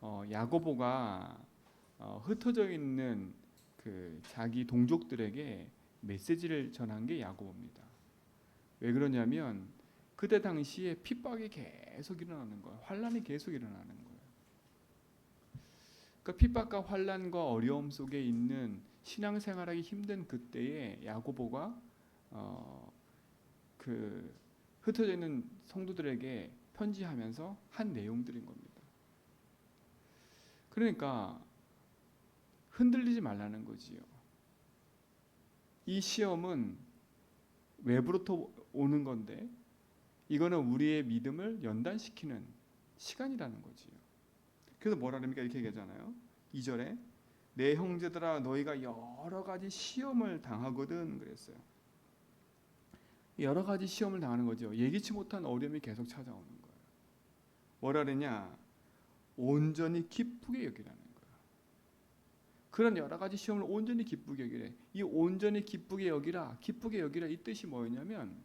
야고보가 흩어져 있는 그 자기 동족들에게 메시지를 전한 게 야고보입니다. 왜 그러냐면 그때 당시에 핍박이 계속 일어나는 거예요. 환란이 계속 일어나는 거예요. 그 핍박과 환란과 어려움 속에 있는 신앙생활하기 힘든 그때에 야고보가 그 흩어져 있는 성도들에게 편지하면서 한 내용들인 겁니다. 그러니까 흔들리지 말라는 거지요. 이 시험은 외부로부터 오는 건데 이거는 우리의 믿음을 연단시키는 시간이라는 거지요. 그래서 뭐라 그럽니까? 이렇게 얘기하잖아요. 2절에 내 형제들아 너희가 여러 가지 시험을 당하거든 그랬어요. 여러 가지 시험을 당하는 거죠. 예기치 못한 어려움이 계속 찾아오는 거예요. 뭐라 그러냐? 온전히 기쁘게 여기라는 거예요. 그런 여러 가지 시험을 온전히 기쁘게 여기래. 이 온전히 기쁘게 여기라, 기쁘게 여기라 이 뜻이 뭐였냐면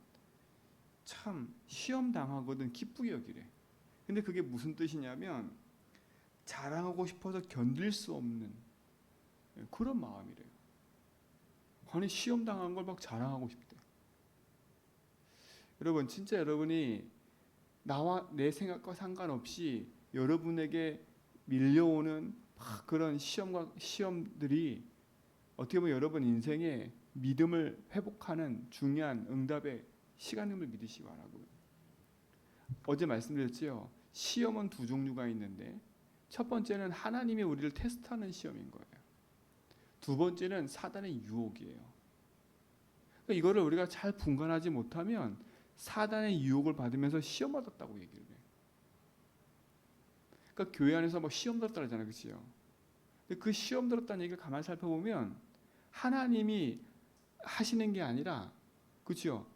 참 시험 당하거든 기쁘게 여기래. 근데 그게 무슨 뜻이냐면 자랑하고 싶어서 견딜 수 없는 그런 마음이래요. 아니 시험 당한 걸 막 자랑하고 싶대. 여러분 진짜 여러분이 나와 내 생각과 상관없이 여러분에게 밀려오는 막 그런 시험들이 어떻게 보면 여러분 인생의 믿음을 회복하는 중요한 응답의 시간임을 믿으시기 바라고요. 어제 말씀드렸지요. 시험은 두 종류가 있는데 첫 번째는 하나님이 우리를 테스트하는 시험인 거예요. 두 번째는 사단의 유혹이에요. 그러니까 이거를 우리가 잘 분간하지 못하면 사단의 유혹을 받으면서 시험 받았다고 얘기를 해요. 그러니까 교회 안에서 뭐 시험 들었다 그러잖아요, 그렇죠? 근데 그 시험 들었다는 얘기를 가만히 살펴보면 하나님이 하시는 게 아니라, 그렇죠?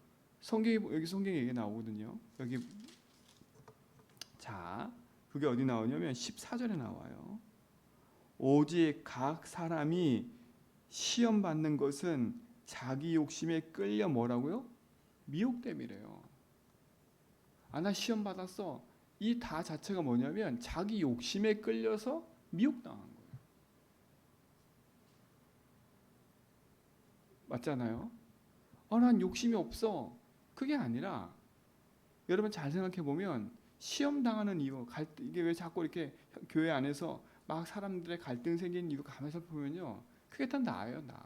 여기 성경에 얘기 나오거든요. 여기 자, 그게 어디 나오냐면 14절에 나와요. 오직 각 사람이 시험 받는 것은 자기 욕심에 끌려 뭐라고요? 미혹됨이래요. 나 시험 받았어. 이 다 자체가 뭐냐면 자기 욕심에 끌려서 미혹당한 거예요. 맞잖아요? 난 욕심이 없어. 그게 아니라 여러분 잘 생각해 보면 시험 당하는 이유, 이게 왜 자꾸 이렇게 교회 안에서 막 사람들의 갈등 생기는 이유 가만히 살펴보면요, 그게 다 나예요, 나.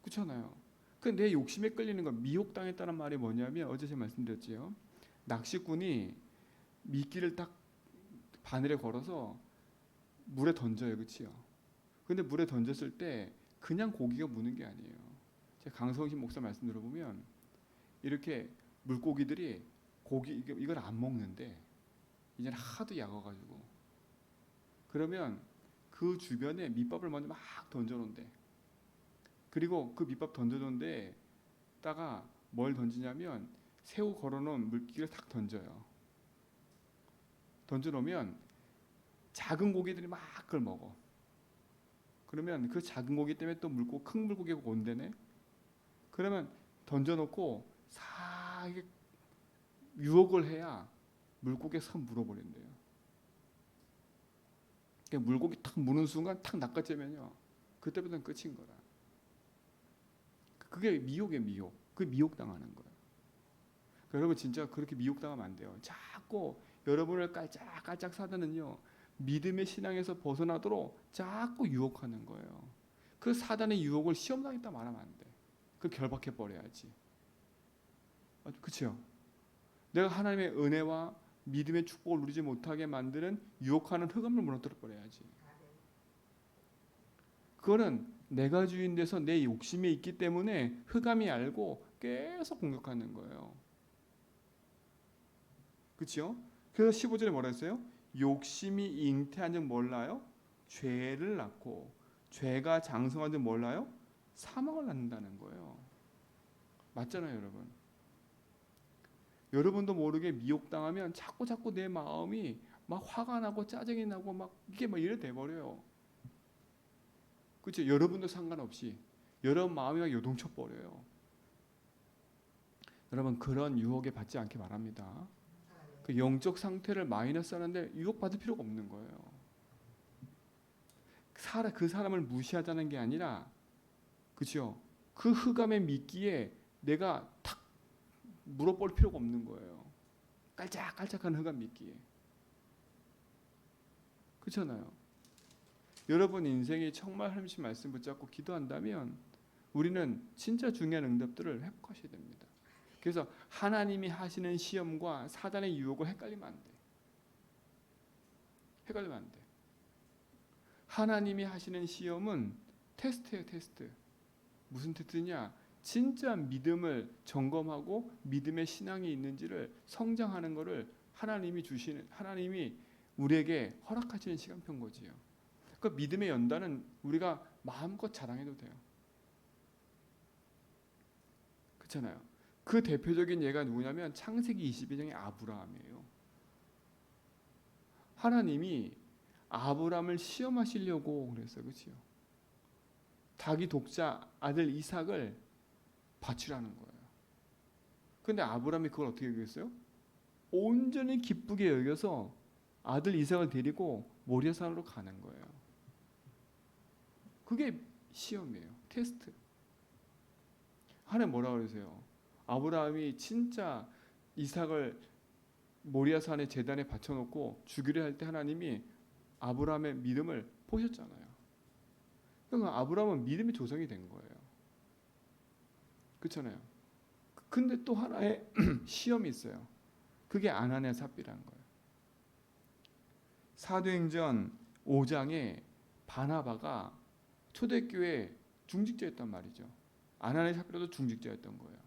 그렇잖아요. 그 내 욕심에 끌리는 거, 미혹당했다는 말이 뭐냐면 어제 제가 말씀드렸지요. 낚시꾼이 미끼를 딱 바늘에 걸어서 물에 던져요, 그렇지요? 근데 물에 던졌을 때 그냥 고기가 무는 게 아니에요. 제가 강성신 목사 말씀 들어보면 이렇게 물고기들이 이걸 안 먹는데 이제는 하도 약어가지고 그러면 그 주변에 밑밥을 먼저 막 던져놓는데, 그리고 그 밑밥 던져놓은데 다가 뭘 던지냐면 새우 걸어놓은 물기를 탁 던져요. 던져놓으면 작은 고기들이 막 그걸 먹어. 그러면 그 작은 고기 때문에 또 큰 물고기가 온대네. 그러면 던져놓고 싹 유혹을 해야 물고기가 싹 물어버린대요. 그러니까 물고기 탁 무는 순간 탁 낚아채면요, 그때부터는 끝인 거라. 그게 미혹이에요, 미혹. 그게 미혹당하는 거예요. 그러니까 여러분 진짜 그렇게 미혹당하면 안 돼요. 자꾸 여러분을 깔짝깔짝 사단은요, 믿음의 신앙에서 벗어나도록 자꾸 유혹하는 거예요. 그 사단의 유혹을 시험당했다 말하면 안 돼. 그 결박해 버려야지. 그렇죠? 내가 하나님의 은혜와 믿음의 축복을 누리지 못하게 만드는 유혹하는 흑암을 무너뜨려 버려야지. 그거는 내가 주인 돼서 내 욕심이 있기 때문에 흑암이 알고 계속 공격하는 거예요. 그렇죠? 그래서 15절에 뭐라 했어요? 욕심이 잉태한 즉 몰라요? 죄를 낳고 죄가 장성한 즉 몰라요? 사망을 낳는다는 거예요. 맞잖아요, 여러분. 여러분도 모르게 미혹당하면 자꾸 내 마음이 막 화가 나고 짜증이 나고 막 이게 막 이래 돼 버려요. 그렇죠? 여러분도 상관없이 여러분 마음이 막 요동쳐 버려요. 여러분 그런 유혹에 받지 않기 바랍니다. 그 영적 상태를 마이너스하는데 유혹받을 필요가 없는 거예요. 그 사람을 무시하자는 게 아니라, 그렇죠? 그 흑암의 미끼에 내가 탁 물어볼 필요가 없는 거예요. 깔짝깔짝한 흑암 미끼에. 그렇잖아요. 여러분 인생이 정말 하나님 말씀 붙잡고 기도한다면 우리는 진짜 중요한 응답들을 회복하셔야 됩니다. 그래서 하나님이 하시는 시험과 사단의 유혹을 헷갈리면 안 돼. 헷갈리면 안 돼. 하나님이 하시는 시험은 테스트예요, 테스트. 무슨 테스트냐? 진짜 믿음을 점검하고 믿음의 신앙이 있는지를 성장하는 것을 하나님이 우리에게 허락하시는 시간표인 거지요. 그 믿음의 연단은 우리가 마음껏 자랑해도 돼요. 그렇잖아요. 그 대표적인 예가 누구냐면 창세기 22장의 아브라함이에요. 하나님이 아브라함을 시험하시려고 그랬어요. 그렇죠? 자기 독자 아들 이삭을 바치라는 거예요. 근데 아브라함이 그걸 어떻게 여겼어요? 온전히 기쁘게 여겨서 아들 이삭을 데리고 모리아산으로 가는 거예요. 그게 시험이에요. 테스트. 하나님 뭐라고 그러세요? 아브라함이 진짜 이삭을 모리아산의 제단에 바쳐놓고 죽이려 할 때 하나님이 아브라함의 믿음을 보셨잖아요. 그러니까 아브라함은 믿음의 조상이 된 거예요. 그렇잖아요. 근데 또 하나의 시험이 있어요. 그게 아나니아 삽비라는 거예요. 사도행전 5장에 바나바가 초대교회 중직자였단 말이죠. 아나니아 삽비라도 중직자였던 거예요.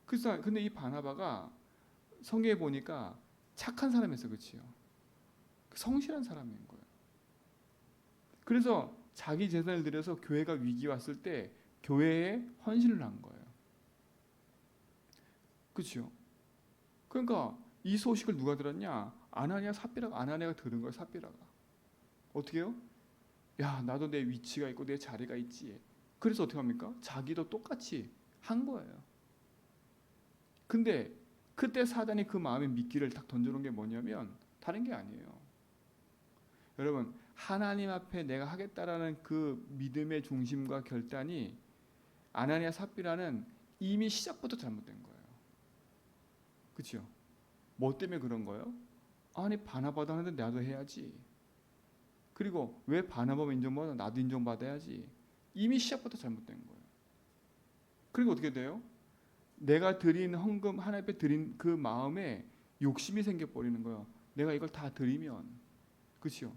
그래서 근데 이 바나바가 성경에 보니까 착한 사람이었어요. 그렇지요? 성실한 사람인 거예요. 그래서 자기 재산을 들여서 교회가 위기 왔을 때 교회에 헌신을 한 거예요. 그렇죠? 그러니까 이 소식을 누가 들었냐? 아나니아가 들은 거예요. 삽비라가. 어떻게 해요? 야, 나도 내 위치가 있고 내 자리가 있지. 그래서 어떻게 합니까? 자기도 똑같이 한 거예요. 근데 그때 사단이 그 마음에 미끼를 딱 던져놓은 게 뭐냐면 다른 게 아니에요. 여러분, 하나님 앞에 내가 하겠다라는 그 믿음의 중심과 결단이 아나니아 삽비라는 이미 시작부터 잘못된 거예요. 그렇죠? 뭐 때문에 그런 거예요? 아니 바나바도 하는데 나도 해야지. 그리고 왜 바나바만 인정받아 나도 인정받아야지. 이미 시작부터 잘못된 거예요. 그리고 어떻게 돼요? 내가 드린 헌금 하나님 앞에 드린 그 마음에 욕심이 생겨버리는 거예요. 내가 이걸 다 드리면, 그렇죠?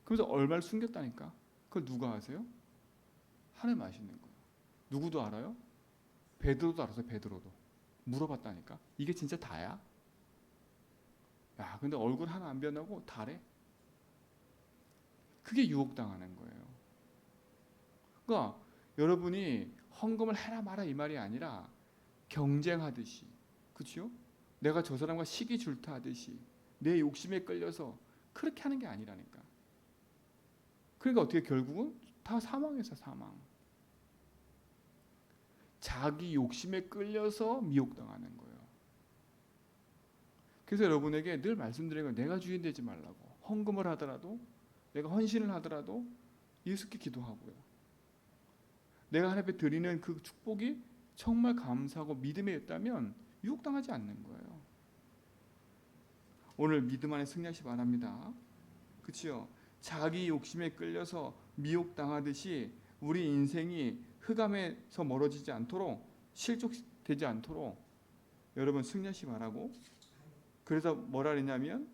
그래서 얼마를 숨겼다니까. 그걸 누가 아세요? 하나님 아시는 거예요. 누구도 알아요? 베드로도 알았어요. 베드로도 물어봤다니까. 이게 진짜 다야? 야, 근데 얼굴 하나 안 변하고 다래. 그게 유혹당하는 거예요. 그러니까 여러분이 헌금을 해라 마라 이 말이 아니라 경쟁하듯이, 그렇죠? 내가 저 사람과 시기 질투하듯이 내 욕심에 끌려서 그렇게 하는 게 아니라니까. 그러니까 어떻게 결국은 다 사망해서 사망. 자기 욕심에 끌려서 미혹당하는 거예요. 그래서 여러분에게 늘 말씀드리는 건 내가 주인 되지 말라고. 헌금을 하더라도 내가 헌신을 하더라도 예수께 기도하고요. 내가 하나님 앞에 드리는 그 축복이 정말 감사하고 믿음에 있다면 유혹당하지 않는 거예요. 오늘 믿음 안에 승리하시 바랍니다. 그렇죠? 자기 욕심에 끌려서 미혹당하듯이 우리 인생이 흑암에서 멀어지지 않도록 실족되지 않도록 여러분 승리하시 바라고. 그래서 뭐라 그랬냐면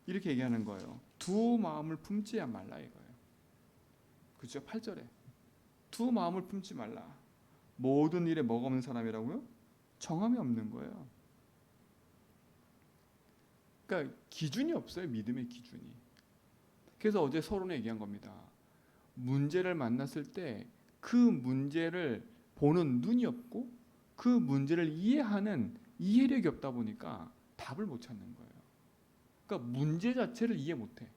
이렇게 얘기하는 거예요. 두 마음을 품지 말라 이거예요. 그렇죠? 8절에 두 마음을 품지 말라. 모든 일에 뭐가 없는 사람이라고요? 정함이 없는 거예요. 그러니까 기준이 없어요. 믿음의 기준이. 그래서 어제 서론에 얘기한 겁니다. 문제를 만났을 때 그 문제를 보는 눈이 없고 그 문제를 이해하는 이해력이 없다 보니까 답을 못 찾는 거예요. 그러니까 문제 자체를 이해 못해.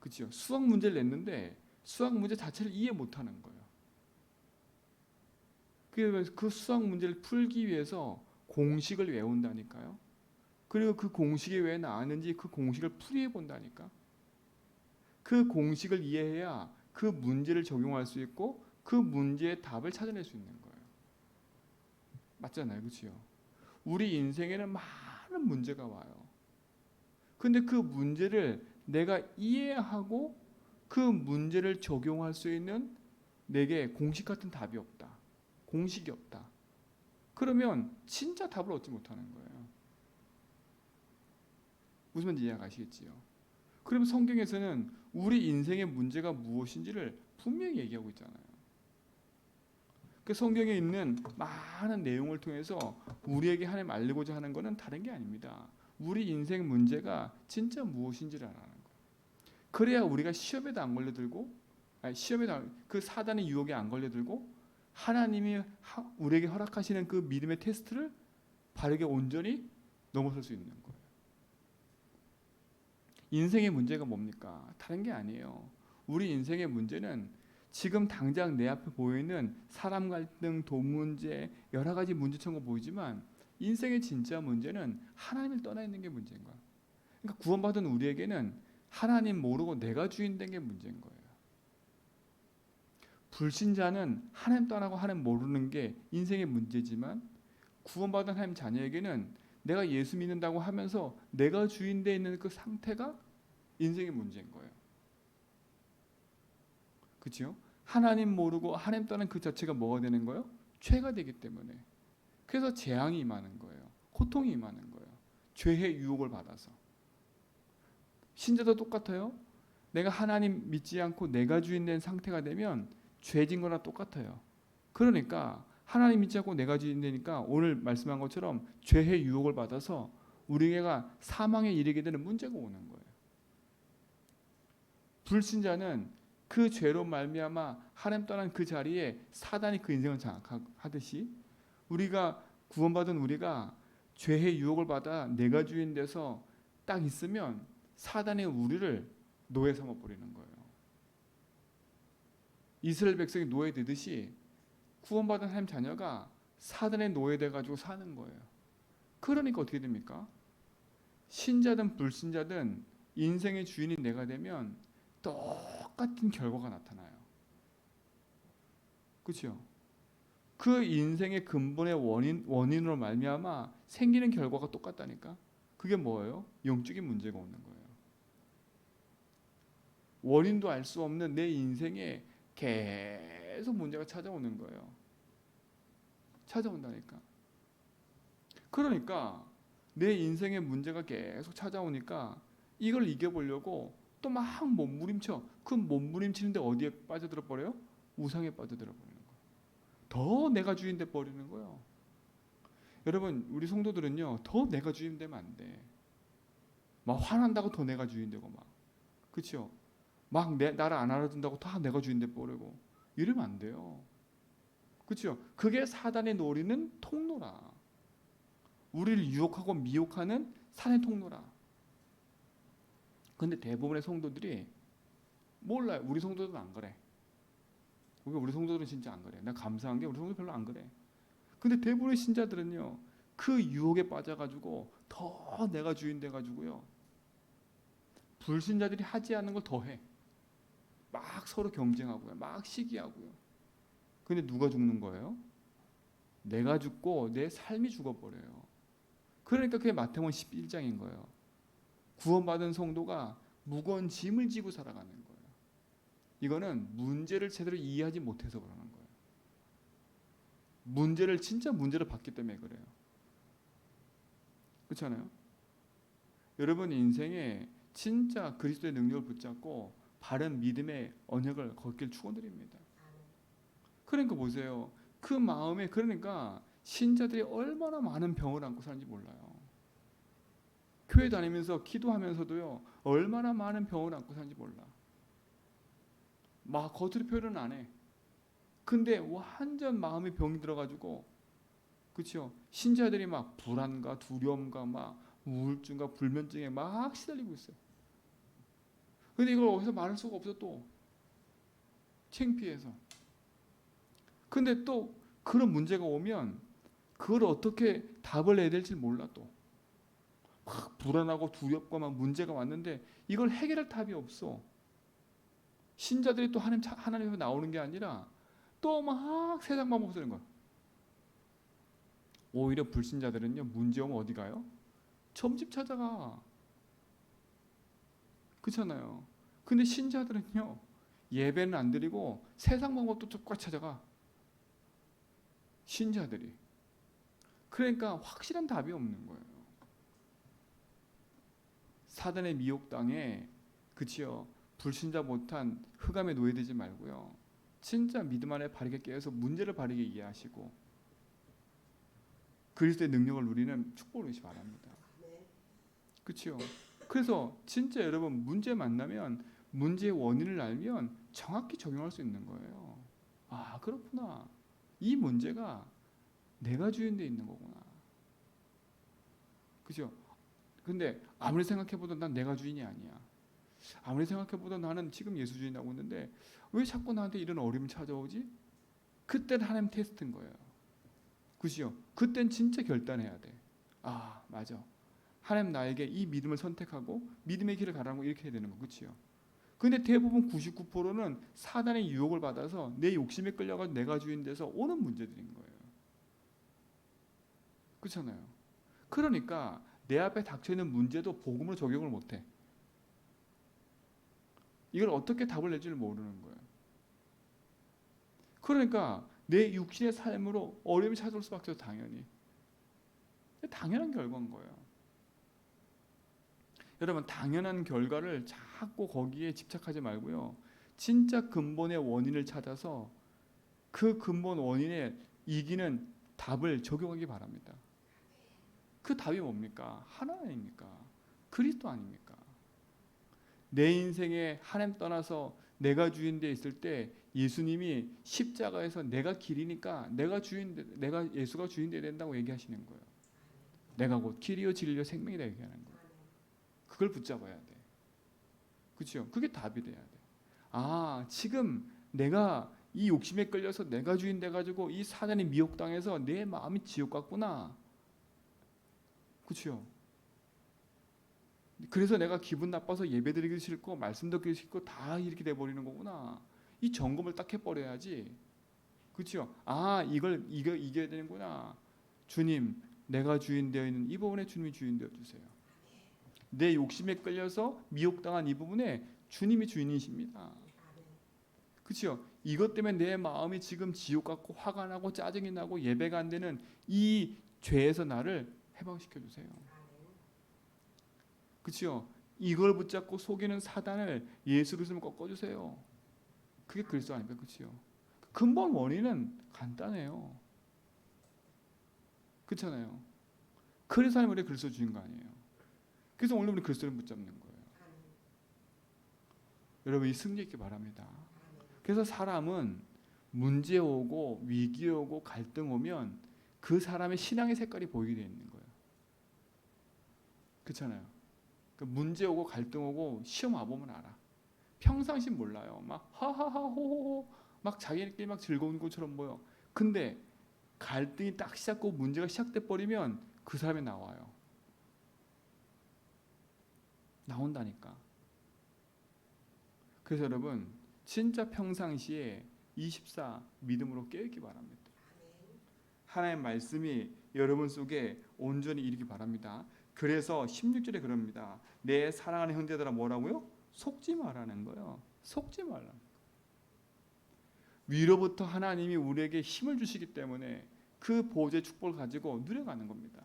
그렇죠? 수학 문제를 냈는데 수학 문제 자체를 이해 못하는 거예요. 그래서 그 수학 문제를 풀기 위해서 공식을 외운다니까요. 그리고 그 공식이 왜 나왔는지 그 공식을 풀이해 본다니까. 그 공식을 이해해야 그 문제를 적용할 수 있고 그 문제의 답을 찾아낼 수 있는 거예요. 맞잖아요, 그렇죠? 우리 인생에는 많은 문제가 와요. 근데 그 문제를 내가 이해하고 그 문제를 적용할 수 있는 내게 공식 같은 답이 없다. 공식이 없다. 그러면 진짜 답을 얻지 못하는 거예요. 무슨 말인지 이해가시겠지요? 그럼 성경에서는 우리 인생의 문제가 무엇인지를 분명히 얘기하고 있잖아요. 그 성경에 있는 많은 내용을 통해서 우리에게 하나님 알리고자 하는 것은 다른 게 아닙니다. 우리 인생 문제가 진짜 무엇인지를 알아는 거예요. 그래야 우리가 시험에도 안 걸려들고, 그 사단의 유혹에 안 걸려들고, 하나님이 우리에게 허락하시는 그 믿음의 테스트를 바르게 온전히 넘어설 수 있는 거예요. 인생의 문제가 뭡니까? 다른 게 아니에요. 우리 인생의 문제는 지금 당장 내 앞에 보이는 사람 갈등, 돈 문제, 여러 가지 문제처럼 보이지만 인생의 진짜 문제는 하나님을 떠나 있는 게 문제인 거야. 그러니까 구원받은 우리에게는 하나님 모르고 내가 주인 된 게 문제인 거예요. 불신자는 하나님 떠나고 하나님 모르는 게 인생의 문제지만 구원받은 하나님 자녀에게는 내가 예수 믿는다고 하면서 내가 주인 돼 있는 그 상태가 인생의 문제인 거예요. 그렇죠? 하나님 모르고 하나님 떠난 그 자체가 뭐가 되는 거예요? 죄가 되기 때문에. 그래서 재앙이 임하는 거예요. 고통이 임하는 거예요. 죄의 유혹을 받아서. 신자도 똑같아요. 내가 하나님 믿지 않고 내가 주인 된 상태가 되면 죄진 거나 똑같아요. 그러니까 하나님 믿지 않고 내가 주인 되니까 오늘 말씀한 것처럼 죄의 유혹을 받아서 우리가 사망에 이르게 되는 문제가 오는 거예요. 불신자는 그 죄로 말미암아 하나님 떠난 그 자리에 사단이 그 인생을 장악하듯이 우리가 구원받은 우리가 죄의 유혹을 받아 내가 주인 돼서 딱 있으면 사단이 우리를 노예 삼아 버리는 거예요. 이스라엘 백성이 노예되듯이 구원받은 하나님 자녀가 사단의 노예돼 가지고 사는 거예요. 그러니까 어떻게 됩니까? 신자든 불신자든 인생의 주인이 내가 되면 똑같은 결과가 나타나요. 그렇죠? 그 인생의 근본의 원인으로 말미암아 생기는 결과가 똑같다니까. 그게 뭐예요? 영적인 문제가 오는 거예요. 원인도 알 수 없는 내 인생에 계속 문제가 찾아오는 거예요. 찾아온다니까. 그러니까 내 인생의 문제가 계속 찾아오니까 이걸 이겨보려고 또 막 몸부림쳐. 그 몸부림치는데 어디에 빠져들어 버려요? 우상에 빠져들어 버리는 거예요. 더 내가 주인 돼 버리는 거예요. 여러분 우리 성도들은요 더 내가 주인 되면 안 돼. 막 화난다고 더 내가 주인 되고 막 그렇죠? 막 나를 안 알아준다고 다 내가 주인 돼 버리고 이러면 안 돼요. 그렇죠? 그게 사단의 노리는 통로라. 우리를 유혹하고 미혹하는 산의 통로라. 근데 대부분의 성도들이 몰라요. 우리 성도들은 안 그래. 우리 성도들은 진짜 안 그래. 나 감사한 게 우리 성도 별로 안 그래. 근데 대부분의 신자들은요. 그 유혹에 빠져가지고 더 내가 주인 돼가지고요. 불신자들이 하지 않는 걸 더 해. 막 서로 경쟁하고요. 막 시기하고요. 근데 누가 죽는 거예요? 내가 죽고 내 삶이 죽어버려요. 그러니까 그게 마태복음 11장인 거예요. 구원받은 성도가 무거운 짐을 지고 살아가는 거예요. 이거는 문제를 제대로 이해하지 못해서 그러는 거예요. 문제를 진짜 문제로 봤기 때문에 그래요. 그렇잖아요? 여러분 인생에 진짜 그리스도의 능력을 붙잡고 바른 믿음의 언약을 걷길 축원드립니다. 그러니까 보세요. 그 마음에 그러니까 신자들이 얼마나 많은 병을 안고 사는지 몰라요. 교회 다니면서 기도하면서도요. 얼마나 많은 병을 안고 사는지 몰라. 막 겉으로 표현은 안 해. 근데 완전 마음에 병이 들어가지고 그렇죠. 신자들이 막 불안과 두려움과 막 우울증과 불면증에 막 시달리고 있어요. 근데 이걸 어디서 말할 수가 없어 또 창피해서. 근데 또 그런 문제가 오면 그걸 어떻게 답을 내야 될지 몰라. 또 막 불안하고 두렵고 막 문제가 왔는데 이걸 해결할 답이 없어. 신자들이 또 하나님에서 나오는 게 아니라 또 막 세상 방법 쓰는 거야. 오히려 불신자들은요, 문제 오면 어디 가요? 점집 찾아가. 그렇잖아요. 근데 신자들은요, 예배는 안 드리고 세상 방법도 똑같이 찾아가. 신자들이. 그러니까 확실한 답이 없는 거예요. 사단의 미혹당에, 그치요, 불신자 못한 흑암에 노예되지 말고요, 진짜 믿음 안에 바르게 깨어서 문제를 바르게 이해하시고 그리스도의 능력을 누리는 축복을 누리시 바랍니다. 그치요. 그래서 진짜 여러분, 문제 만나면 문제의 원인을 알면 정확히 적용할 수 있는 거예요. 아, 그렇구나. 이 문제가 내가 주인되어 있는 거구나. 그죠? 근데 아무리 생각해봐도 난 내가 주인이 아니야. 아무리 생각해봐도 나는 지금 예수 주인하고 있는데 왜 자꾸 나한테 이런 어려움이 찾아오지? 그때는 하나님 테스트인 거예요. 그죠? 그땐 진짜 결단해야 돼. 아, 맞아. 하나님 나에게 이 믿음을 선택하고 믿음의 길을 가라는 거, 이렇게 해야 되는 거. 그치요? 근데 대부분 99%는 사단의 유혹을 받아서 내 욕심에 끌려가서 내가 주인 돼서 오는 문제들인 거예요. 그렇잖아요. 그러니까 내 앞에 닥쳐있는 문제도 복음으로 적용을 못해. 이걸 어떻게 답을 낼지를 모르는 거예요. 그러니까 내 육신의 삶으로 어려움이 찾아올 수밖에 없어. 당연한 결과인 거예요. 여러분, 당연한 결과를 자꾸 거기에 집착하지 말고요, 진짜 근본의 원인을 찾아서 그 근본 원인에 이기는 답을 적용하기 바랍니다. 그 답이 뭡니까? 하나님입니까? 그리스도 아닙니까? 내 인생에 하나님 떠나서 내가 주인 돼 있을 때 예수님이 십자가에서 내가 길이니까 내가 예수가 주인 돼야 된다고 얘기하시는 거예요. 내가 곧 길이요 진리요 생명이다 얘기하는 거예요. 그걸 붙잡아야 돼. 그렇죠? 그게 답이 돼야 돼. 아, 지금 내가 이 욕심에 끌려서 내가 주인 돼가지고 이 사단에 미혹당해서 내 마음이 지옥 같구나. 그렇죠? 그래서 내가 기분 나빠서 예배드리기 싫고 말씀 듣기 싫고 다 이렇게 돼버리는 거구나. 이 점검을 딱 해버려야지. 그렇죠? 아, 이걸 이겨야 되는구나. 주님, 내가 주인 되어 있는 이 부분에 주님이 주인 되어 주세요. 내 욕심에 끌려서 미혹당한 이 부분에 주님이 주인이십니다. 그렇죠? 이것 때문에 내 마음이 지금 지옥 같고 화가 나고 짜증이 나고 예배가 안 되는 이 죄에서 나를 해방시켜 주세요. 그렇죠? 이걸 붙잡고 속이는 사단을 예수 그리스도로 꺾어주세요. 그게 그리스도 아닙니까? 그렇죠? 근본 원인은 간단해요. 그렇잖아요. 그래서 하나님 우리 그리스도 주신 거 아니에요. 그래서 오늘 우리 그리스도를 붙잡는 거예요. 여러분, 이 승리 있기 바랍니다. 그래서 사람은 문제 오고 위기 오고 갈등 오면 그 사람의 신앙의 색깔이 보이게 되어 있는 거예요. 그렇잖아요. 문제 오고 갈등 오고 시험 와보면 알아. 평상시 몰라요. 막 하하하호호호 막 자기네끼리 막 즐거운 것처럼 보여. 근데 갈등이 딱 시작하고 문제가 시작돼 버리면 그 사람이 나와요. 나온다니까. 그래서 여러분, 진짜 평상시에 24 믿음으로 깨어있기 바랍니다. 하나님의 말씀이 여러분 속에 온전히 이르기 바랍니다. 그래서 16절에 그럽니다. 내 사랑하는 형제들아 뭐라고요? 속지 말라는 거예요. 속지 말라. 위로부터 하나님이 우리에게 힘을 주시기 때문에 그 보좌의 축복을 가지고 누려가는 겁니다.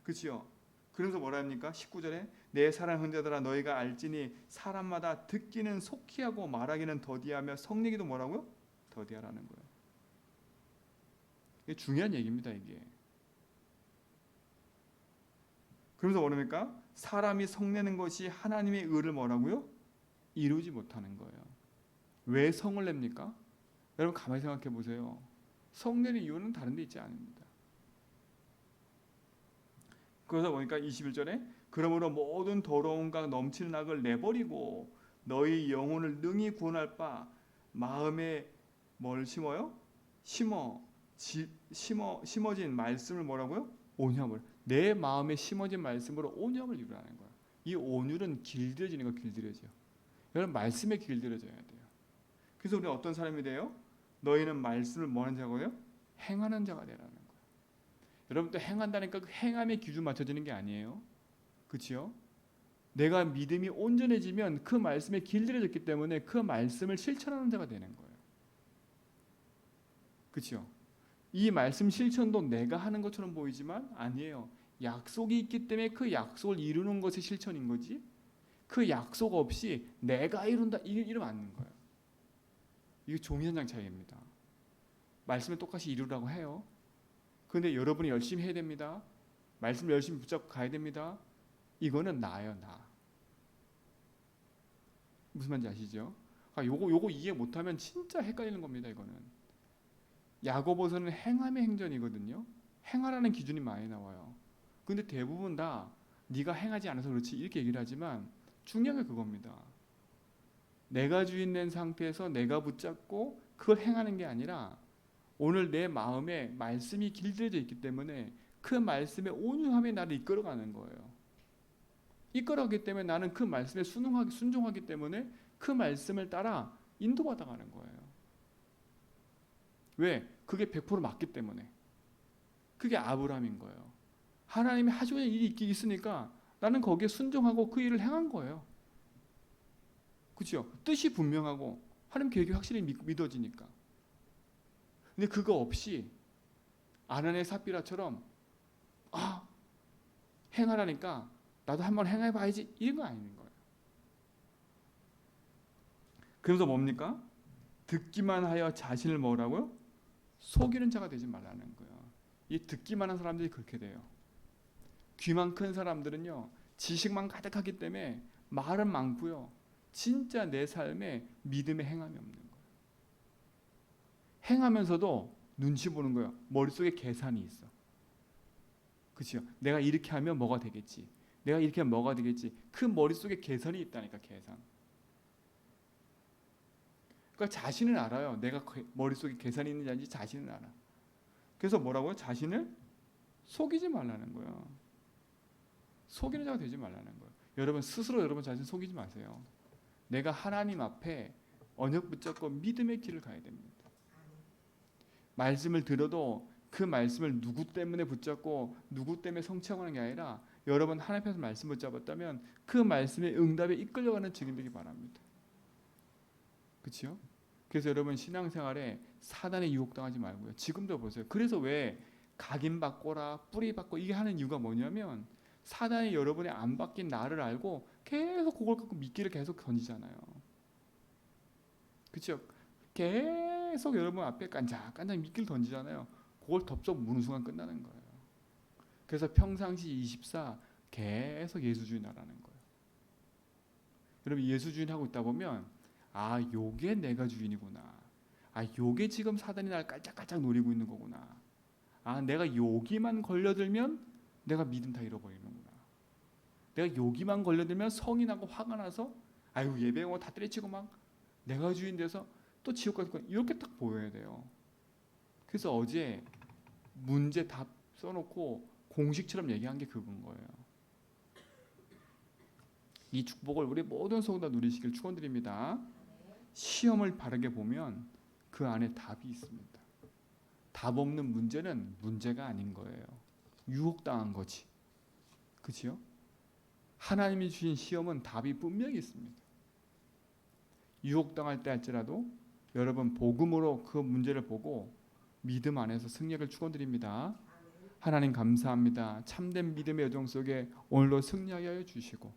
그렇죠? 그래서 뭐라 합니까? 19절에 내 사랑하는 형제들아 너희가 알지니 사람마다 듣기는 속히 하고 말하기는 더디하며 성내기도 뭐라고요? 더디하라는 거예요. 이게 중요한 얘기입니다. 이게. 그러면서 뭐랍니까? 사람이 성내는 것이 하나님의 의를 뭐라고요? 이루지 못하는 거예요. 왜 성을 냅니까? 여러분 가만히 생각해 보세요. 성내는 이유는 다른 데 있지 않습니다. 그래서 보니까 21절에 그러므로 모든 더러움과 넘치는 악을 내버리고 너희 영혼을 능히 구원할 바 마음에 뭘 심어요? 심어 심어진 말씀을 뭐라고요? 온유함을. 내 마음에 심어진 말씀으로 온유함을 이루라는 거야. 이 온유는 길들여지는 거, 길들여져. 여러분 말씀에 길들여져야 돼요. 그래서 우리는 어떤 사람이 돼요? 너희는 말씀을 뭐 하는 자고요? 행하는 자가 되라는 거예요. 여러분 또 행한다니까 그 행함의 기준 맞춰지는 게 아니에요. 그렇죠? 내가 믿음이 온전해지면 그 말씀에 길들여졌기 때문에 그 말씀을 실천하는 자가 되는 거예요. 그렇죠? 이 말씀 실천도 내가 하는 것처럼 보이지만 아니에요. 약속이 있기 때문에 그 약속을 이루는 것이 실천인 거지. 그 약속 없이 내가 이룬다 이러면 안 되는 거예요. 이게 종이 한 장 차이입니다. 말씀을 똑같이 이루라고 해요. 그런데 여러분이 열심히 해야 됩니다. 말씀을 열심히 붙잡고 가야 됩니다. 이거는 나예요, 나. 무슨 말인지 아시죠? 요거 이해 못하면 진짜 헷갈리는 겁니다. 이거는 야고보서는 행함의 행전이거든요. 행하라는 기준이 많이 나와요. 근데 대부분 다 네가 행하지 않아서 그렇지 이렇게 얘기를 하지만 중요한 게 그겁니다. 내가 주인 된 상태에서 내가 붙잡고 그걸 행하는 게 아니라 오늘 내 마음에 말씀이 길들여져 있기 때문에 그 말씀의 온유함이 나를 이끌어가는 거예요. 이끌어가기 때문에 나는 그 말씀에 순종하기 때문에 그 말씀을 따라 인도받아가는 거예요. 왜? 그게 100% 맞기 때문에. 그게 아브라함인 거예요. 하나님이 하시는 일이 있으니까 나는 거기에 순종하고 그 일을 행한 거예요. 그렇죠? 뜻이 분명하고 하나님 계획이 확실히 믿어지니까. 근데 그거 없이 아나니아 삽비라처럼 행하라니까 나도 한번 행해봐야지 이런 거 아닌 거예요. 그래서 뭡니까? 듣기만 하여 자신을 뭐라고요? 속이는 자가 되지 말라는 거예요. 이 듣기만 한 사람들이 그렇게 돼요. 귀만 큰 사람들은요 지식만 가득하기 때문에 말은 많고요 진짜 내 삶에 믿음의 행함이 없는 거예요. 행하면서도 눈치 보는 거예요. 머릿속에 계산이 있어. 그렇죠? 내가 이렇게 하면 뭐가 되겠지. 내가 이렇게 하면 뭐가 되겠지. 그 머릿속에 계산이 있다니까. 계산. 그러니까 자신은 알아요. 내가 머릿속에 계산이 있는지 아닌지 자신은 알아. 그래서 뭐라고요? 자신을 속이지 말라는 거예요. 속이는 자가 되지 말라는 거예요. 여러분 스스로 여러분 자신 속이지 마세요. 내가 하나님 앞에 언약 붙잡고 믿음의 길을 가야 됩니다. 말씀을 들어도 그 말씀을 누구 때문에 붙잡고 누구 때문에 성취하는 게 아니라 여러분 하나님 앞에서 말씀 붙잡았다면 그 말씀의 응답에 이끌려가는 증인 되기 바랍니다. 그렇죠? 그래서 여러분 신앙생활에 사단에 유혹당하지 말고요. 지금도 보세요. 그래서 왜 각인받고라 뿌리받고 이게 하는 이유가 뭐냐면 사단이 여러분의 안 바뀐 나를 알고 계속 그걸 갖고 미끼를 계속 던지잖아요. 그렇죠? 계속 여러분 앞에 깐작깐작 미끼를 던지잖아요. 그걸 덥석 무는 순간 끝나는 거예요. 그래서 평상시 24 계속 예수주의하라는 거예요. 여러분 예수주의 하고 있다 보면 요게 내가 주인이구나. 요게 지금 사단이 날 깔짝깔짝 노리고 있는 거구나. 내가 여기만 걸려들면 내가 믿음 다 잃어버리는구나. 내가 여기만 걸려들면 성이 나고 화가 나서 예배용어 다 때려치고 막 내가 주인 돼서 또 지옥 갈 거야. 이렇게 딱 보여야 돼요. 그래서 어제 문제 답 써놓고 공식처럼 얘기한 게 그건 거예요. 이 축복을 우리 모든 성도 다 누리시길 축원드립니다. 시험을 바르게 보면 그 안에 답이 있습니다. 답 없는 문제는 문제가 아닌 거예요. 유혹당한 거지. 그렇죠? 하나님이 주신 시험은 답이 분명히 있습니다. 유혹당할 때 할지라도 여러분 복음으로 그 문제를 보고 믿음 안에서 승리를 축원드립니다. 하나님 감사합니다. 참된 믿음의 여정 속에 오늘도 승리하게 하여 주시고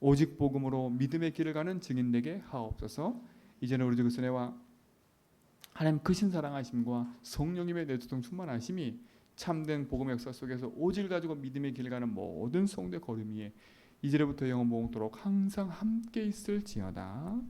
오직 복음으로 믿음의 길을 가는 증인 되게 하옵소서. 이제는 우리 주 그리스도의 은혜와 하나님 크신 사랑하심과 성령님의 내주동 충만하심이 참된 복음의 역사 속에서 오직을 가지고 믿음의 길을 가는 모든 성도의 걸음 위에 이제부터 영원 보응토록 항상 함께 있을지어다.